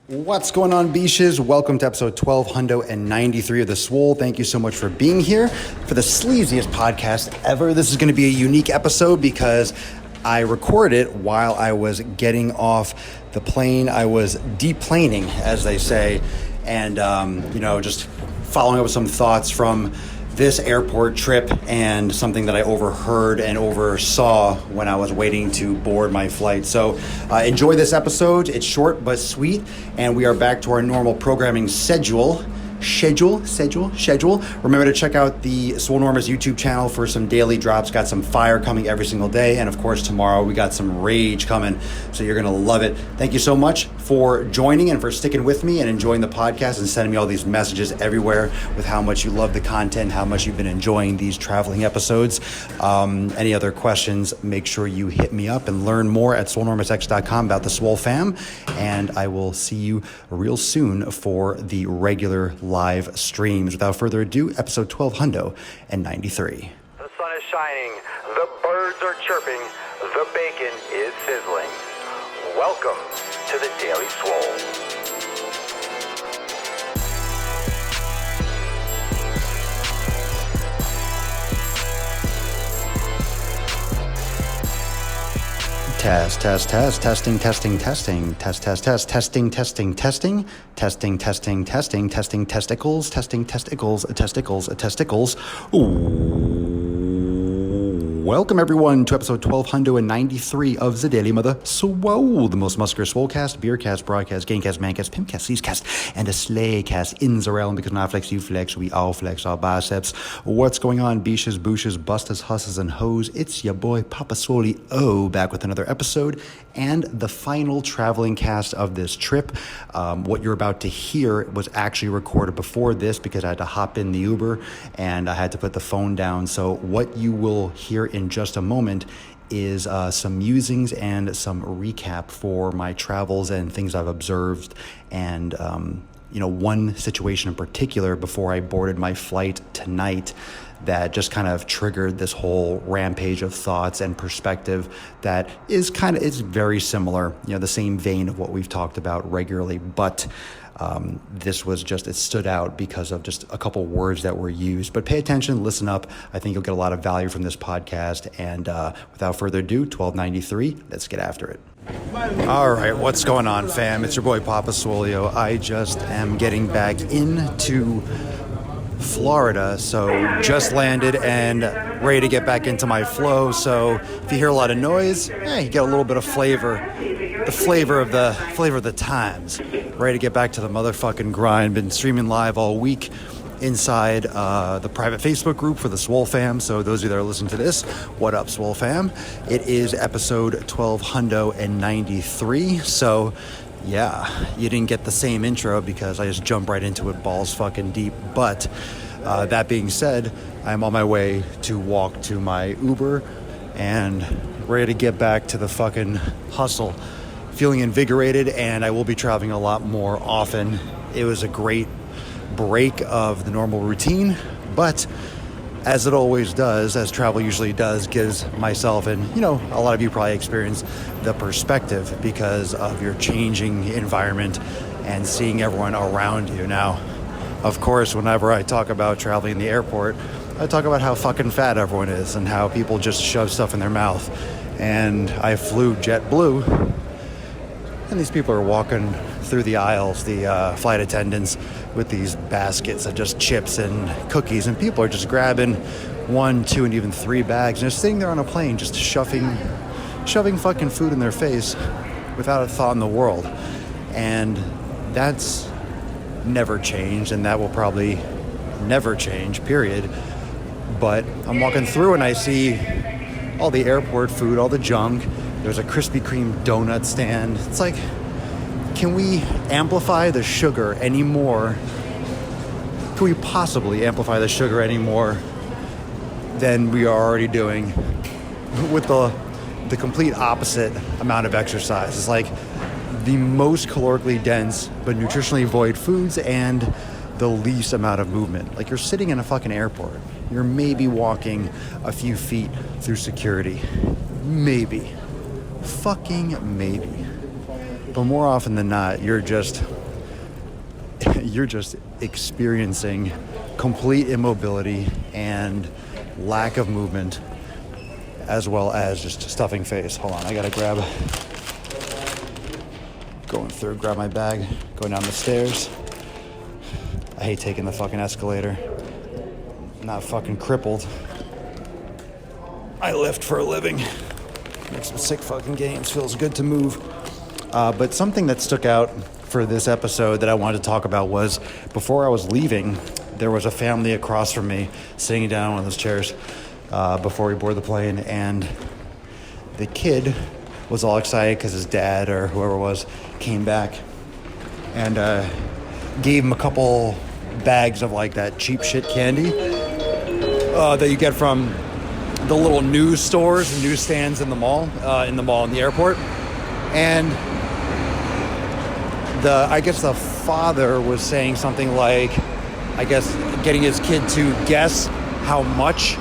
What's going on, Beaches? Welcome to episode 1293 of the Swole. Thank you so much for being here for the sleaziest podcast ever. This is going to be a unique episode because I recorded it while I was getting off the plane. I was deplaning, as they say, and just following up with some thoughts from this airport trip and something that I overheard and oversaw when I was waiting to board my flight. So enjoy this episode. It's short but sweet, and we are back to our normal programming schedule. Remember to check out the Swolenormous YouTube channel for some daily drops. Got some fire coming every single day. And of course, tomorrow we got some rage coming. So you're going to love it. Thank you so much for joining and for sticking with me and enjoying the podcast and sending me all these messages everywhere with how much you love the content, how much you've been enjoying these traveling episodes. Any other questions, make sure you hit me up and learn more at swolenormousx.com about the Swole fam. And I will see you real soon for the regular live streams. Without further ado, episode 1293. The sun is shining, the birds are chirping, the bacon is sizzling. Welcome to the Daily Swole. Testing, testicles. Welcome everyone to episode 1293 of the Daily Mother Swole, the most muscular Swolecast, Beercast, Broadcast, Gamecast, Mancast, Pimpcast, Seascast, and a Slaycast in the realm, because when I flex, you flex, we all flex our biceps. What's going on, Beaches, Booshes, Busters, Husses, and Hoes? It's your boy Papa Swole back with another episode and the final traveling cast of this trip. What you're about to hear was actually recorded before this because I had to hop in the Uber and I had to put the phone down. So what you will hear in just a moment is some musings and some recap for my travels and things I've observed, and one situation in particular before I boarded my flight tonight that just kind of triggered this whole rampage of thoughts and perspective that is very similar, the same vein of what we've talked about regularly, but this was just, it stood out because of just a couple words that were used. But pay attention, listen up. I think you'll get a lot of value from this podcast. And without further ado, 1293, let's get after it. All right, what's going on, fam? It's your boy Papa Swolio. I just am getting back into Florida, so just landed and ready to get back into my flow. So if you hear a lot of noise, you get a little bit of flavor. The flavor of the times. Ready to get back to the motherfucking grind. Been streaming live all week inside the private Facebook group for the Swole fam. So those of you that are listening to this, what up, Swole fam? It is episode 1293. So yeah, you didn't get the same intro because I just jumped right into it balls fucking deep. But that being said, I'm on my way to walk to my Uber and ready to get back to the fucking hustle. Feeling invigorated, and I will be traveling a lot more often. It was a great break of the normal routine, but as it always does, as travel usually does, gives myself, and a lot of you probably experience the perspective because of your changing environment and seeing everyone around you. Now, of course, whenever I talk about traveling in the airport, I talk about how fucking fat everyone is and how people just shove stuff in their mouth. And I flew JetBlue, and these people are walking through the aisles, the flight attendants, with these baskets of just chips and cookies, and people are just grabbing 1, 2, and even 3 bags, and they're sitting there on a plane just shoving fucking food in their face without a thought in the world. And that's never changed, and that will probably never change, period. But I'm walking through and I see all the airport food, all the junk. There's a Krispy Kreme donut stand. It's like, can we amplify the sugar anymore? Can we possibly amplify the sugar any more than we are already doing with the complete opposite amount of exercise? It's like the most calorically dense but nutritionally void foods and the least amount of movement. Like, you're sitting in a fucking airport. You're maybe walking a few feet through security. Maybe. Fucking maybe. But more often than not, you're just experiencing complete immobility and lack of movement, as well as just stuffing face. Hold on, I gotta grab my bag, going down the stairs. I hate taking the fucking escalator. I'm not fucking crippled. I lift for a living. Make some sick fucking gains. Feels good to move. But something that stuck out for this episode that I wanted to talk about was, before I was leaving, there was a family across from me sitting down on one of those chairs before we boarded the plane, and the kid was all excited because his dad or whoever it was came back and gave him a couple bags of like that cheap shit candy that you get from the little news stores and newsstands in the mall, in the airport. And I guess the father was saying something like, I guess getting his kid to guess how much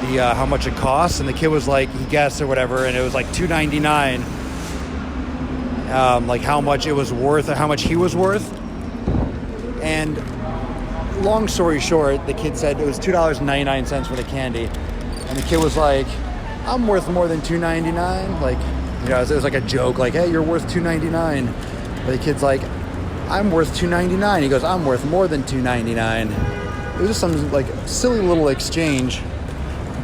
it costs, and the kid was like, he guessed or whatever, and it was like $2.99, like how much it was worth, or how much he was worth. And long story short, the kid said it was $2.99 for the candy, and the kid was like, I'm worth more than $2.99. Like, you know, it was like a joke, like, hey, you're worth $2.99. But the kid's like, I'm worth $2.99. He goes, I'm worth more than $2.99. It was just some like silly little exchange,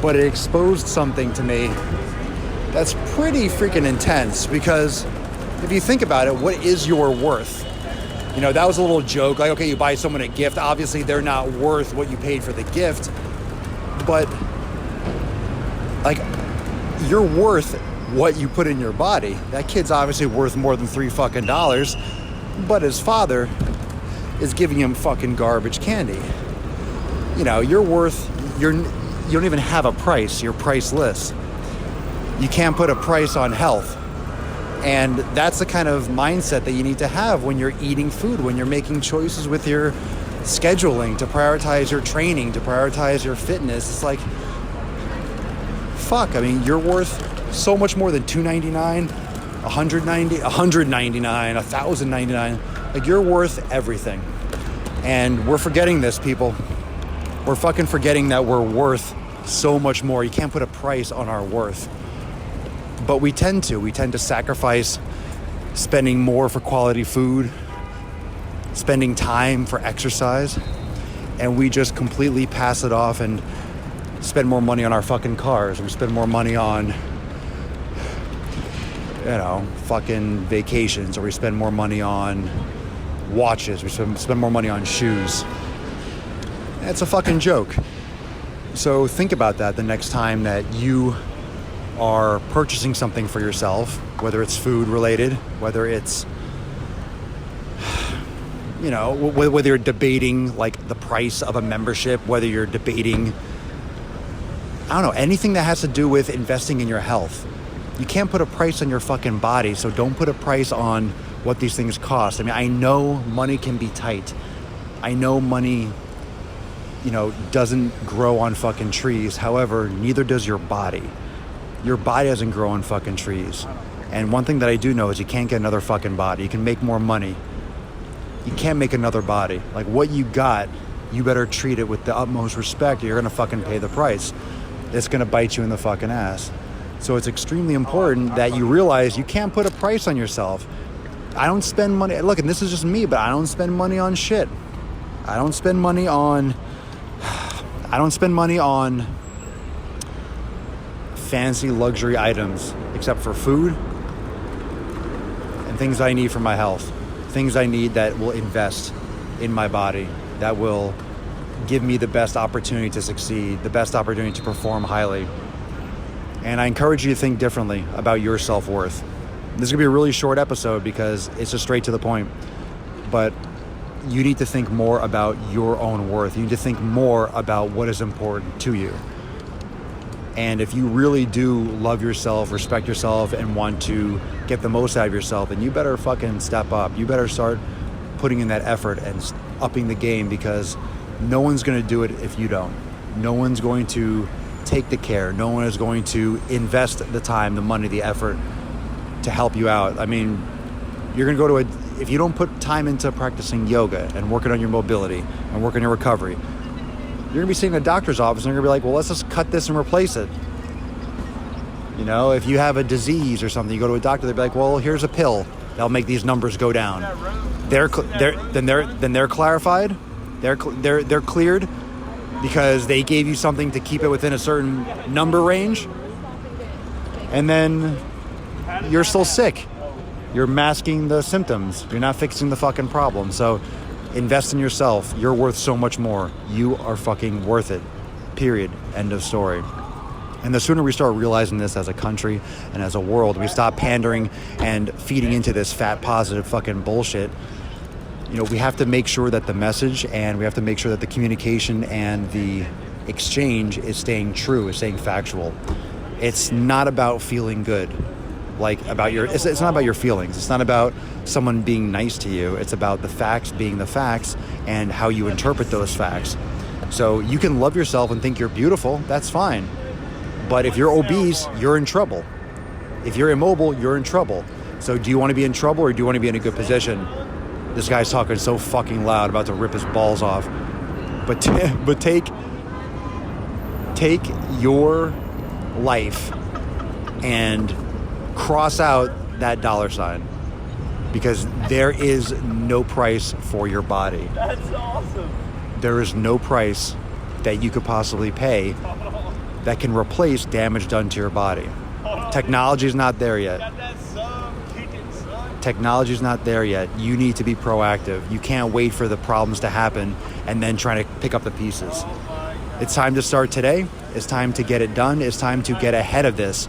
but it exposed something to me that's pretty freaking intense, because if you think about it, what is your worth? You know, that was a little joke, like, okay, you buy someone a gift, obviously they're not worth what you paid for the gift, but like, you're worth what you put in your body. That kid's obviously worth more than $3 fucking, but his father is giving him fucking garbage candy. You know, you're worth, you don't even have a price, you're priceless. You can't put a price on health. And that's the kind of mindset that you need to have when you're eating food, when you're making choices with your scheduling, to prioritize your training, to prioritize your fitness. It's like, fuck, I mean, you're worth so much more than $2.99, $199, $1,099. Like, you're worth everything. And we're forgetting this, people. We're fucking forgetting that we're worth so much more. You can't put a price on our worth. But we tend to sacrifice spending more for quality food, spending time for exercise, and we just completely pass it off and spend more money on our fucking cars. We spend more money on, you know, fucking vacations, or we spend more money on watches. We spend more money on shoes. It's a fucking joke. So think about that the next time that you are purchasing something for yourself, whether it's food related, whether it's, you know, whether you're debating like the price of a membership, whether you're debating, I don't know, anything that has to do with investing in your health. You can't put a price on your fucking body, so don't put a price on what these things cost. I mean, I know money can be tight. I know money, you know, doesn't grow on fucking trees. However, neither does your body. Your body doesn't grow on fucking trees. And one thing that I do know is you can't get another fucking body. You can make more money. You can't make another body. Like, what you got, you better treat it with the utmost respect, or you're gonna fucking pay the price. It's gonna bite you in the fucking ass. So it's extremely important that you realize you can't put a price on yourself. I don't spend money, look, and this is just me, but I don't spend money on shit. I don't spend money on fancy luxury items, except for food and things I need for my health. Things I need that will invest in my body, that will give me the best opportunity to succeed, the best opportunity to perform highly. And I encourage you to think differently about your self-worth. This is gonna be a really short episode because it's just straight to the point, but you need to think more about your own worth. You need to think more about what is important to you. And if you really do love yourself, respect yourself, and want to get the most out of yourself, then you better fucking step up. You better start putting in that effort and upping the game, because no one's going to do it if you don't. No one's going to take the care. No one is going to invest the time, the money, the effort to help you out. I mean, You're going to go to if you don't put time into practicing yoga and working on your mobility and working on your recovery, you're going to be sitting in a doctor's office and you're going to be like, well, let's just cut this and replace it. You know, if you have a disease or something, you go to a doctor, they'll be like, well, here's a pill that'll make these numbers go down. They're clarified. They're cleared because they gave you something to keep it within a certain number range. And then you're still sick. You're masking the symptoms. You're not fixing the fucking problem. So invest in yourself. You're worth so much more. You are fucking worth it. Period. End of story. And the sooner we start realizing this as a country and as a world, we stop pandering and feeding into this fat positive fucking bullshit. You know, we have to make sure that the message and we have to make sure that the communication and the exchange is staying true, is staying factual. It's not about feeling good. It's not about your feelings. It's not about someone being nice to you. It's about the facts being the facts and how you interpret those facts. So you can love yourself and think you're beautiful. That's fine. But if you're obese, you're in trouble. If you're immobile, you're in trouble. So do you want to be in trouble or do you want to be in a good position? This guy's talking so fucking loud, about to rip his balls off. But take your life and cross out that $, because there is no price for your body. That's awesome. There is no price that you could possibly pay that can replace damage done to your body. Technology is not there yet. Technology is not there yet. You need to be proactive. You can't wait for the problems to happen and then try to pick up the pieces. It's time to start today. It's time to get it done. It's time to get ahead of this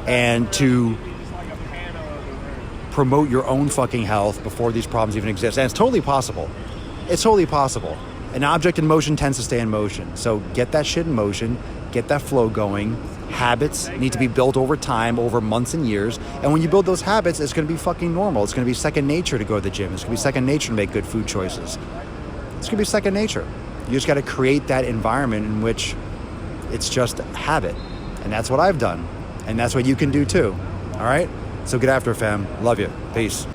and to promote your own fucking health before these problems even exist. And it's totally possible. It's totally possible. An object in motion tends to stay in motion. So get that shit in motion, get that flow going. Habits need to be built over time, over months and years. And when you build those habits, it's going to be fucking normal. It's going to be second nature to go to the gym. It's going to be second nature to make good food choices. It's going to be second nature. You just got to create that environment in which it's just habit. And that's what I've done. And that's what you can do too. All right? So get after it, fam. Love you. Peace.